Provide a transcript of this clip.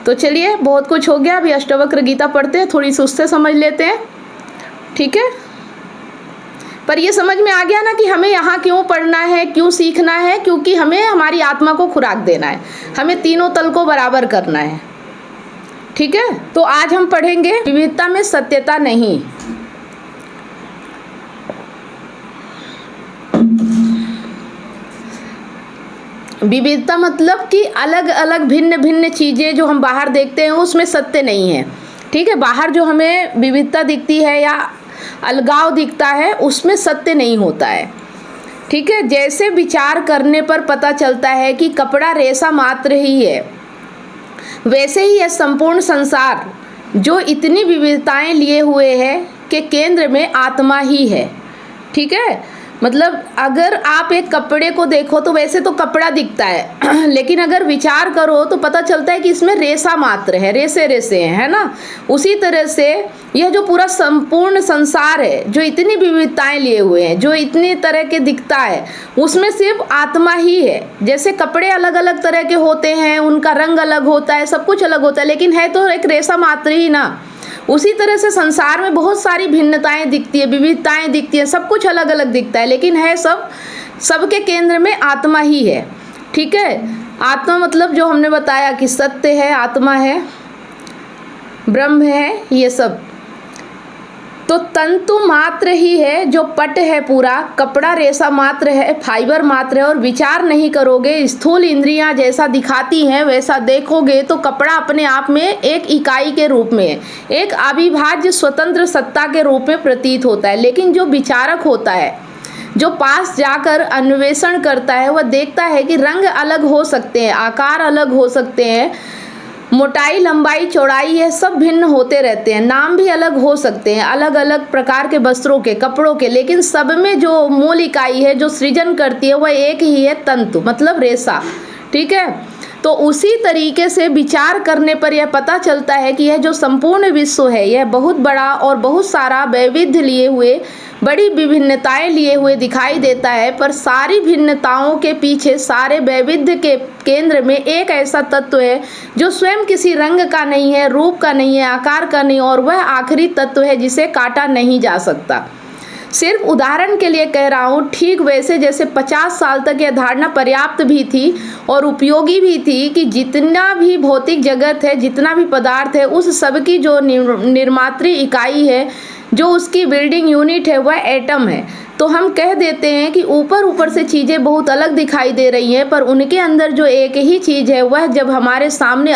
तो चलिए, बहुत कुछ हो गया, अभी अष्टवक्र गीता पढ़ते हैं, थोड़ी सी उससे समझ लेते हैं, ठीक है। पर ये समझ में आ गया ना कि हमें यहाँ क्यों पढ़ना है, क्यों सीखना है, क्योंकि हमें हमारी आत्मा को खुराक देना है, हमें तीनों तल को बराबर करना है, ठीक है। तो आज हम पढ़ेंगे विविधता में सत्यता नहीं। विविधता मतलब कि अलग अलग भिन्न भिन्न चीज़ें जो हम बाहर देखते हैं उसमें सत्य नहीं है, ठीक है। बाहर जो हमें विविधता दिखती है या अलगाव दिखता है उसमें सत्य नहीं होता है, ठीक है। जैसे विचार करने पर पता चलता है कि कपड़ा रेशा मात्र ही है, वैसे ही यह संपूर्ण संसार जो इतनी विविधताएं लिए हुए है कि केंद्र में आत्मा ही है, ठीक है। मतलब अगर आप एक कपड़े को देखो तो वैसे तो कपड़ा दिखता है लेकिन अगर विचार करो तो पता चलता है कि इसमें रेशा मात्र है, रेसे रेसे हैं, है ना। उसी तरह से यह जो पूरा संपूर्ण संसार है जो इतनी विविधताएं लिए हुए हैं, जो इतनी तरह के दिखता है, उसमें सिर्फ आत्मा ही है। जैसे कपड़े अलग अलग तरह के होते हैं, उनका रंग अलग होता है, सब कुछ अलग होता है, लेकिन है तो एक रेशा मात्र ही ना। उसी तरह से संसार में बहुत सारी भिन्नताएं दिखती है, विविधताएं दिखती है, सब कुछ अलग अलग दिखता है, लेकिन है सबके केंद्र में आत्मा ही है, ठीक है। आत्मा मतलब जो हमने बताया कि सत्य है, आत्मा है, ब्रह्म है, ये सब तो तंतु मात्र ही है, जो पट है पूरा, कपड़ा रेशा मात्र है, फाइबर मात्र है। और विचार नहीं करोगे, स्थूल इंद्रियां जैसा दिखाती हैं वैसा देखोगे तो कपड़ा अपने आप में एक इकाई के रूप में, एक अविभाज्य स्वतंत्र सत्ता के रूप में प्रतीत होता है। लेकिन जो विचारक होता है, जो पास जाकर अन्वेषण करता है, वह देखता है कि रंग अलग हो सकते हैं, आकार अलग हो सकते हैं, मोटाई लंबाई चौड़ाई है, सब भिन्न होते रहते हैं, नाम भी अलग हो सकते हैं, अलग अलग प्रकार के वस्त्रों के, कपड़ों के, लेकिन सब में जो मूल इकाई है जो सृजन करती है वह एक ही है, तंतु मतलब रेशा, ठीक है। तो उसी तरीके से विचार करने पर यह पता चलता है कि यह जो संपूर्ण विश्व है यह बहुत बड़ा और बहुत सारा वैविध्य लिए हुए, बड़ी विभिन्नताएं लिए हुए दिखाई देता है। पर सारी भिन्नताओं के पीछे, सारे वैविध्य के केंद्र में एक ऐसा तत्व है जो स्वयं किसी रंग का नहीं है, रूप का नहीं है, आकार का नहीं, और वह आखिरी तत्व है जिसे काटा नहीं जा सकता। सिर्फ उदाहरण के लिए कह रहा हूँ, ठीक वैसे जैसे 50 साल तक यह धारणा पर्याप्त भी थी और उपयोगी भी थी कि जितना भी भौतिक जगत है, जितना भी पदार्थ है, उस सब की जो निर्मात्री इकाई है, जो उसकी बिल्डिंग यूनिट है, वह एटम है। तो हम कह देते हैं कि ऊपर ऊपर से चीज़ें बहुत अलग दिखाई दे रही हैं, पर उनके अंदर जो एक ही चीज़ है वह जब हमारे सामने